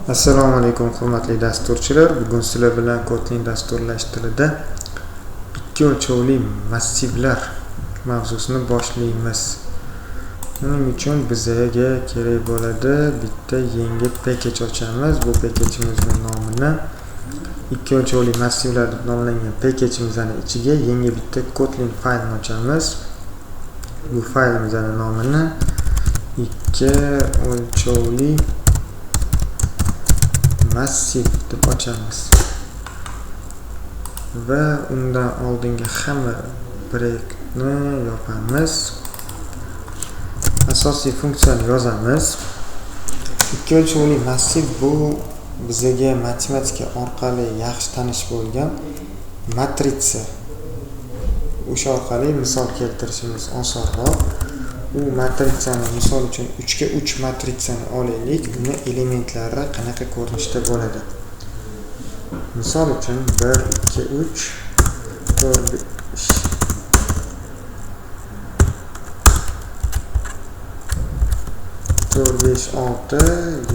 Assalomu alaykum hurmatli dasturchilar. Bugun sizlar bilan Kotlin dasturlash tilida ikki o'lchovli massivlar mavzusini boshlaymiz. Buning uchun bizga kerak bo'ladi bitta yangi package ochamiz. Bu packageimizning nomini ikki o'lchovli massivlar deb nomlangan packageimizning ichiga yangi bitta Kotlin faylni ochamiz. Bu faylimizning nomini ikki o'lchovli massiv deb ochamiz va undan oldingi hamma breakni yopamiz. Asosiy funksiyani yozamiz. Ikki o'lchovli massiv bu bizga matematika orqali yaxshi tanish bo'lgan matritsa. O'sha orqali misol keltirishimiz osonroq. Bu matritsani misol uchun 3 ga 3 matritsani olaylik. Uni elementlari qanaqa ko'rinishda bo'ladi? Misol uchun 1 2 3 4 5 6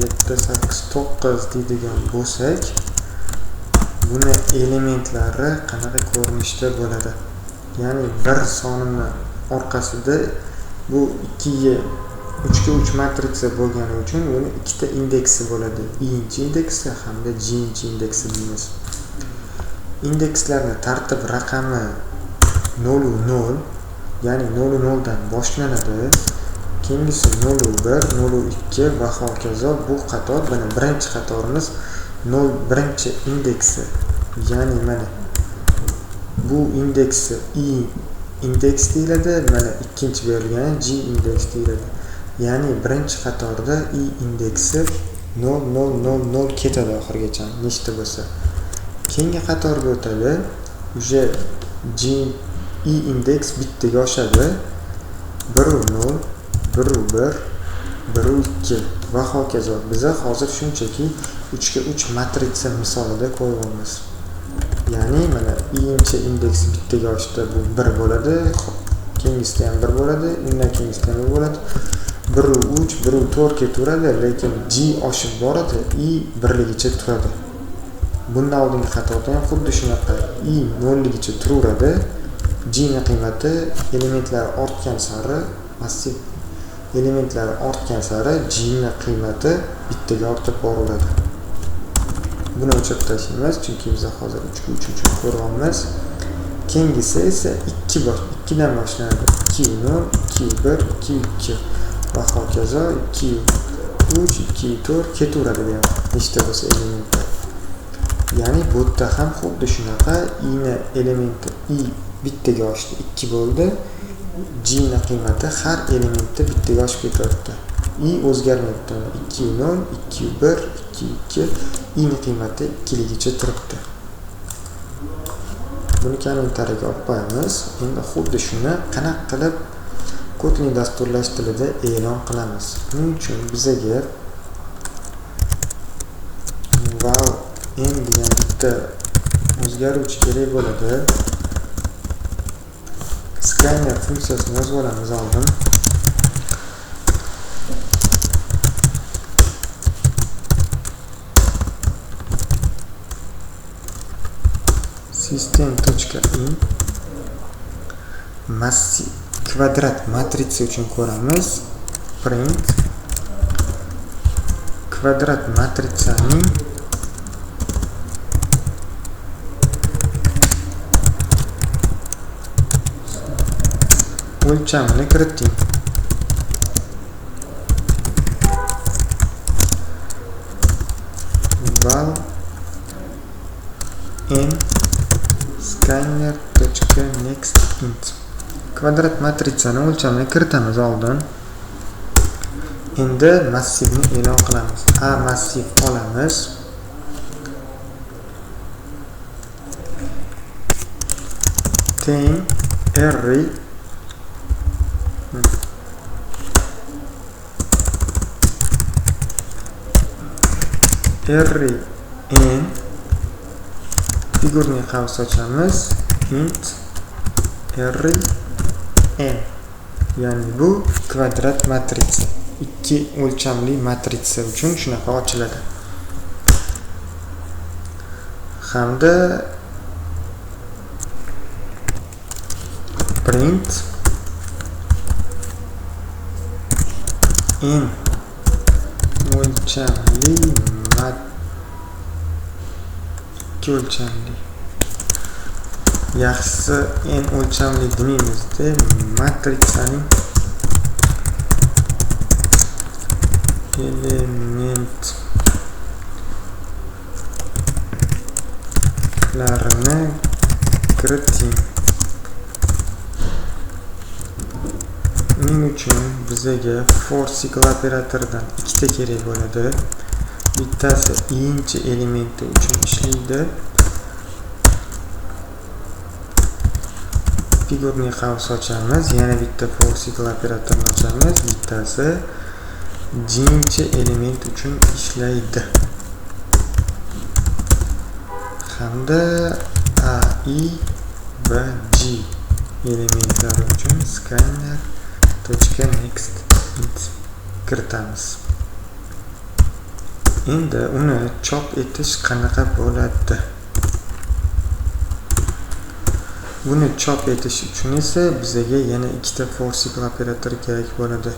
7 8 9 deydigan bo'lsak, buni elementlari qanaqa ko'rinishda bo'ladi? Ya'ni bir sonini orqasida bu 2 ga 3 ga 3 matritsa bo'lgani uchun buni ikkita indeksi bo'ladi. I-chi indeksi hamda J-chi indeksi deymiz. Indekslarning tartib raqami 0 0, ya'ni 0 0 dan boshlanadi. Keyingisi 0 1 0 2 va hokazo. Bu qator mana birinchi qatorimiz 0 birinchi indeksi. Ya'ni mana bu indeksi I indeks deyiladi, mana ikkinchi berilgani J indeks deyiladi. Ya'ni birinchi qatorda I indeksi 0 0 0 0 ketadi oxirigacha nechta bo'lsa. Keyingi qatorga o'tadi. Uje J I indeks bittaga oshadi. 1 0 1 1 1 2 va hokazo. Biz hozir shunchaki 3 ga 3 matritsa misolida qo'yamiz. Ya'ni mana i-chi indeksi bittaga oshdi, bu 1 bo'ladi. Keyingisida ham 1 bo'ladi, undan keyingisida ham 1 bo'ladi. 1 3 1 4 ketaveradi, lekin J oshib boradi, i birligicha turadi. Bundan oldingi qatorda ham xuddi shunaqa i nolligicha turaveradi. J ning qiymati elementlar ortgan sari massiv elementlar ortgan sari J ning qiymati bittaga ortib boraveradi. Buni o'chirib tashlaymiz, chunki biz hozir 3 ga 3 uchun ko'ryapmiz. Keyingisi esa 2 dan boshlanadi. 2 0 2 1 2 2 va hokazo 2 3 2 4 ketaveradi bu ham nechta bo'lsa elementlar. Ya'ni bu yerda ham xuddi shunaqa i ning elementi i bittaga oshdi, 2 bo'ldi. J ning qiymati har elementda bittaga oshib ketyapti. I o'zgarmayapti. 2 0 2 1 2 2 i ning qiymati 2 ligicha turibdi. Buni kommentariyaga olib qo'yamiz. Endi xuddi shuni qanaqa qilib Kotlin dasturlash tilida e'lon qilamiz. Buning uchun bizga wow n degan bitta o'zgaruvchi kerak bo'ladi. Scanner funksiyasini yozib olamiz oldin. System.in massiv kvadrat matritsa uchun ko'ramiz. Print kvadrat matritsaning o'lchamini kiriting. Val n scanner.nextInt kvadrat matritsani o'lchamini kiritamiz oldin. Endi massivni e'lon qilamiz. A massiv olamiz. Ten array n figurni qavs ochamiz. Int array n, ya'ni bu kvadrat matritsa. 2 o'lchamli matritsa uchun shunaqa ochiladi. hamda print n o'lchamli ikki o'lchamli, yaxshisi n o'lchamli deymizda, matrisaning elementlarini kiriting. Uning uchun bizga for sigle operatoridan ikkita kerak bo'ladi. Bittasi inchi elementi uchun ishlaydi. Figurni qavs ochamiz, yana bitta for sigle operatorini ochamiz. Bittasi jinchi element uchun ishlaydi. Hamda a, i va g elementlari uchun scanner.next kiritamiz. Endi uni chop etish qanaqa bo'ladi? Buni chop etish uchun esa bizga yana ikkita for sigle operatori kerak bo'ladi.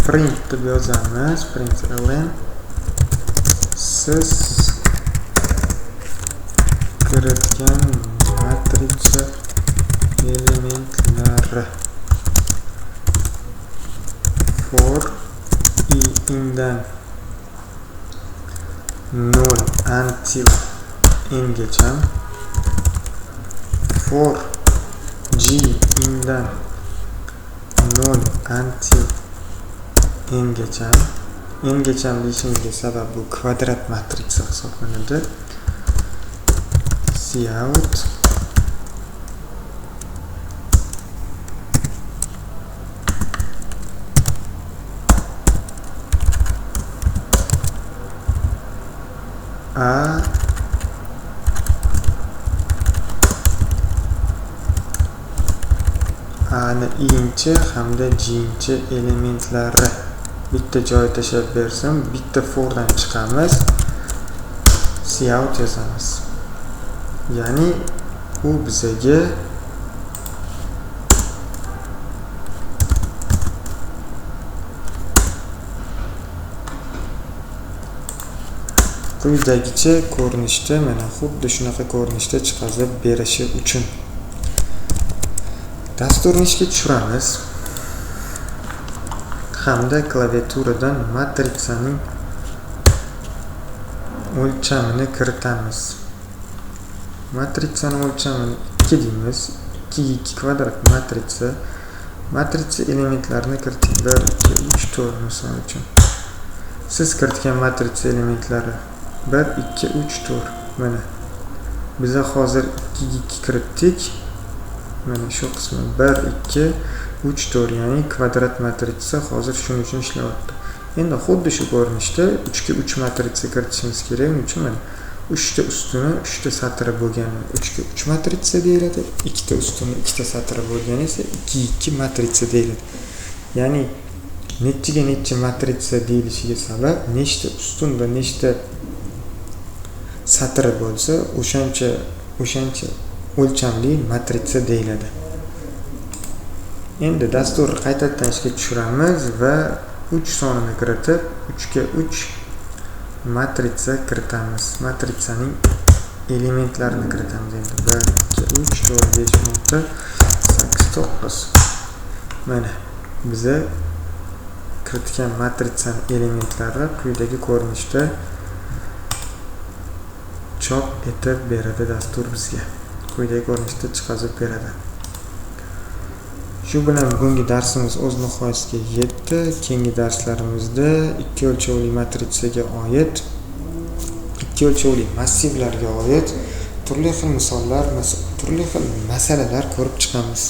Print deb yozamiz. Print ln siz kiritgan matrica elementlari for i indan 0 until n gacha, for g indan 0 until n gacha. N gacha deyishimizga sabab bu kvadrat matrica hisoblanadi. Cout a ni inchi hamda jinchi elementlari bitta joy tashlab bersam, bitta fordan chiqamiz, cout yozamiz. Ya'ni u bizga quyidagicha ko'rinishda, mana xuddi shunaqa ko'rinishda chiqazib berishi uchun dasturni ishga tushiramiz hamda klaviaturadan matrisaning o'lchamini kiritamiz. Matrisaning o'lchamini 2 deymiz. 2 ga 2 kvadrat matrica. Matrica elementlarini kiriting. 1 2 3 4 misol uchun. Siz kiritgan matrica elementlari 1 2 3 4. Mana biz hozir 2 ga 2 kiritdik. Mana shu qismi 1 2 3 4, ya'ni kvadrat matrica hozir shuning uchun ishlayapti. Endi xuddi shu ko'rinishda 3 ga 3 matrica kiritishimiz kerak. Uning uchun mana 3 ta ustuni 3 ta satri bo'lgani 3 ga 3 matrica deyiladi. 2 ta ustuni 2 ta satri bo'lgani esa 2 ga 2 matrica deyiladi. Ya'ni nechiga necha matrica deyilishiga sabab nechta ustun va nechta satri bo'lsa, o'shancha o'lchamli matrica deyiladi. Endi dasturni qaytadan ishga tushiramiz va 3 sonini kiritib 3 ga 3 matrica kiritamiz. Matrisaning elementlarini kiritamiz. Endi 1 2 3 4 5 6 8 9. Mana biza kiritgan matrisaning elementlari quyidagi ko'rinishda chop etib beradi dastur bizga. Quyidagi ko'rinishda chiqazib beradi. Shu bilan bugungi darsimiz o'z nihoyasiga yetdi. Keyingi darslarimizda ikki o'lchovli matrisaga oid, ikki o'lchovli massivlarga oid turli xil misollar, turli xil masalalar ko'rib chiqamiz.